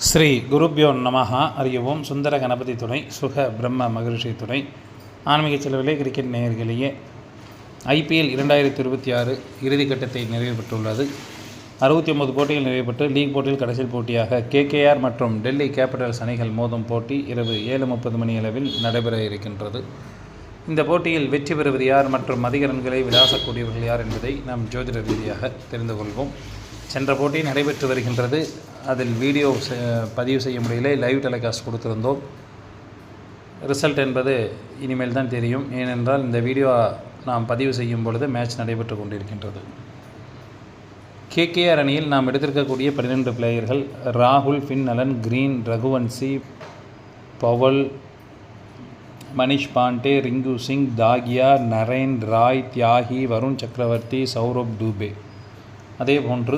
ஸ்ரீ குருப்யோ நமஹ. அறியவும் சுந்தர கணபதி துணை சுக பிரம்ம மகிழ்ச்சி துணை ஆன்மீக செலவிலே கிரிக்கெட் நேயர்களையே IPL 2026 இறுதிக்கட்டத்தை நிறைவு பெற்றுள்ளது. 69 போட்டிகள் நிறைவு பெற்று லீக் போட்டியில் கடைசி போட்டியாக KKR மற்றும் டெல்லி கேபிட்டல்ஸ் அணிகள் மோதும் போட்டி இரவு 7:30 மணி அளவில் நடைபெற இருக்கின்றது. இந்த போட்டியில் வெற்றி பெறுவது யார் மற்றும் அதிக ரன்களை விளாசக்கூடியவர்கள் யார் என்பதை நாம் ஜோதிட ரீதியாக தெரிந்து கொள்வோம். சென்ற போட்டி நடைபெற்று வருகின்றது. அதில் வீடியோ பதிவு செய்ய முடியல, லைவ் டெலிகாஸ்ட் கொடுத்திருந்தோம். ரிசல்ட் என்பது இனிமேல் தான் தெரியும். ஏனென்றால் இந்த வீடியோ நாம் பதிவு செய்யும் பொழுது மேட்ச் நடைபெற்று கொண்டிருக்கின்றது. KKR அணியில் நாம் எடுத்திருக்கக்கூடிய 12 பிளேயர்கள்: ராகுல், Finn Allen, Green, Raghuvanshi, Powell, Manish Pandey, Rinku Singh, தாகியா, நரேன், ராய், தியாகி, வருண் சக்கரவர்த்தி, சௌரப் டூபே. அதே போன்று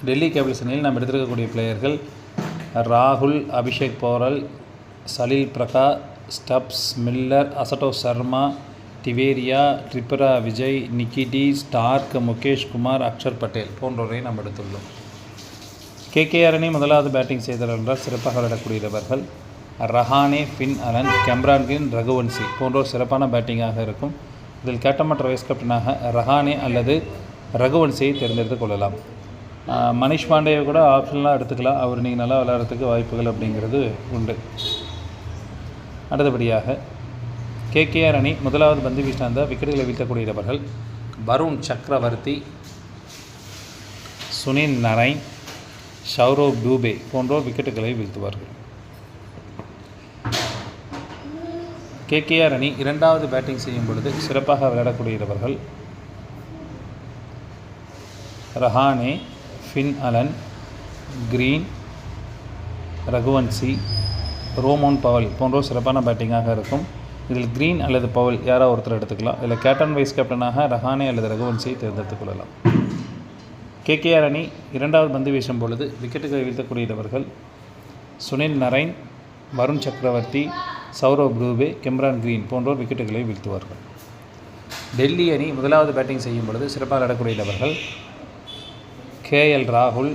டெல்லி கேபிட்டல்ஸ் அணியில் நாம் எடுத்திருக்கக்கூடிய பிளேயர்கள்: ராகுல், அபிஷேக் போரல், சலில் பிரகா, Stubbs, Miller, Ashutosh Sharma, Tewatia, Tripurana Vijay, Ngidi, Starc, Mukesh Kumar, Axar Patel போன்றோரை நாம் எடுத்துள்ளோம். KKR அணி முதலாவது பேட்டிங் செய்தார் என்றால் சிறப்பாக விளையாடக்கூடியவர்கள் Rahane, Finn Allen, Cameron Green, Raghuvanshi போன்றோர் சிறப்பான பேட்டிங்காக இருக்கும். இதில் கேப்டன் வைஸ் கேப்டனாக ரஹானே அல்லது ரகுவன்சியை தேர்ந்தெடுத்து கொள்ளலாம். மனிஷ் பாண்டேயை கூட ஆப்ஷனலாக எடுத்துக்கலாம். அவர் நீங்கள் நல்லா விளையாடுறதுக்கு வாய்ப்புகள் அப்படிங்கிறது உண்டு. அடுத்தபடியாக KKR அணி முதலாவது பந்து வீசின விக்கெட்டுகளை வீழ்த்தக்கூடியவர்கள் வருண் சக்கரவர்த்தி, சுனில் நரைன், சௌரவ் டூபே போன்றோர் விக்கெட்டுகளை வீழ்த்துவார்கள். KKR அணி இரண்டாவது பேட்டிங் செய்யும் பொழுது சிறப்பாக விளையாடக்கூடியவர்கள் Rahane, Finn Allen, Green, Raghuvanshi, Rovman Powell போன்றோர் சிறப்பான பேட்டிங்காக இருக்கும். இதில் கிரீன் அல்லது பவல் யாராவது ஒருத்தர் எடுத்துக்கலாம். இதில் கேப்டன் வைஸ் கேப்டனாக ரஹானே அல்லது ரகுவன்சியை தேர்ந்தெடுத்துக் கொள்ளலாம். KKR அணி இரண்டாவது பந்து வீசும் பொழுது விக்கெட்டுகளை வீழ்த்தக்கூடியவர்கள் சுனில் நரைன், வருண் சக்கரவர்த்தி, சௌரவ் டூபே, கேம்ரான் கிரீன் போன்றோர் விக்கெட்டுகளை வீழ்த்துவார்கள். டெல்லி அணி முதலாவது பேட்டிங் செய்யும் பொழுது சிறப்பாக விளையாடக்கூடியவர்கள் KL ராகுல்,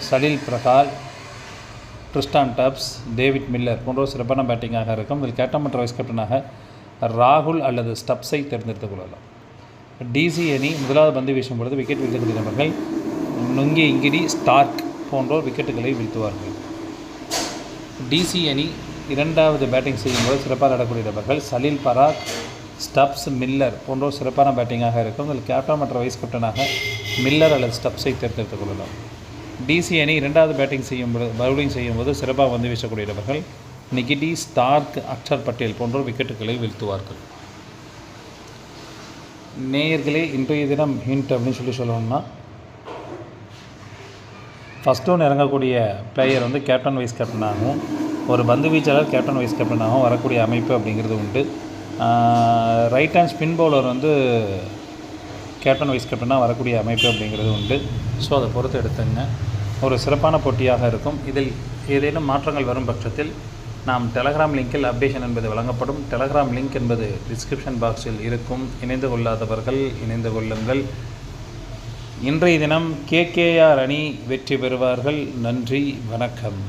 Salil Pralhad, Tristan dubs, David Miller போன்றோர் சிறப்பான பேட்டிங்காக இருக்கும். இதில் கேப்டன் மற்றும் வைஸ் கேப்டனாக ராகுல் அல்லது ஸ்டப்ஸை தேர்ந்தெடுத்துக் கொள்ளலாம். DC அணி முதலாவது பந்து வீசும் பொழுது விக்கெட் வீழ்த்தக்கூடியவர்கள் நுங்கி இங்கிடி, ஸ்டார்க் போன்றோர் விக்கெட்டுகளை வீழ்த்துவார்கள். DC அணி இரண்டாவது பேட்டிங் செய்யும்போது சிறப்பாக விளையாடக்கூடியவர்கள் சலில் பராக், ஸ்டப்ஸ், மில்லர் போன்றோர் சிறப்பான பேட்டிங்காக இருக்கும். இதில் கேப்டன் மற்றும் வைஸ் கேப்டனாக மில்லர் அல்லது ஸ்டப்ஸை தேர்ந்தெடுத்துக் கொள்ளலாம். DC அணி இரண்டாவது பேட்டிங் பவுலிங் செய்யும்போது சிறப்பாக வந்து வீசக்கூடியவர்கள் நிக்கிடி, ஸ்டார்க், அக்ஷர் பட்டேல் போன்றோர் விக்கெட்டுகளை வீழ்த்துவார்கள். நேயர்களே, இன்றைய தினம் ஹிண்ட் அப்படின்னு சொல்லணும்னா, ஃபஸ்ட் ஒன் இறங்கக்கூடிய பிளேயர் வந்து கேப்டன் வைஸ் கேப்டனாகவும் ஒரு பந்து வீச்சாளர் கேப்டன் வைஸ் கேப்டனாகவும் வரக்கூடிய அமைப்பு அப்படிங்கிறது உண்டு. ரைட் ஹேண்ட் ஸ்பின் பவுலர் வந்து கேப்டன் வைஸ் கேப்டனாக வரக்கூடிய அமைப்பு அப்படிங்கிறது உண்டு. ஸோ அதை பொறுத்து எடுத்துங்க. ஒரு சிறப்பான போட்டியாக இருக்கும். இதில் ஏதேனும் மாற்றங்கள் வரும் பட்சத்தில் நாம் டெலகிராம் லிங்கில் அப்டேஷன் என்பது வழங்கப்படும். டெலகிராம் லிங்க் என்பது டிஸ்கிரிப்ஷன் பாக்ஸில் இருக்கும். இணைந்து கொள்ளாதவர்கள் இணைந்து கொள்ளுங்கள். இன்றைய தினம் KKR அணி வெற்றி பெறுவார்கள். நன்றி, வணக்கம்.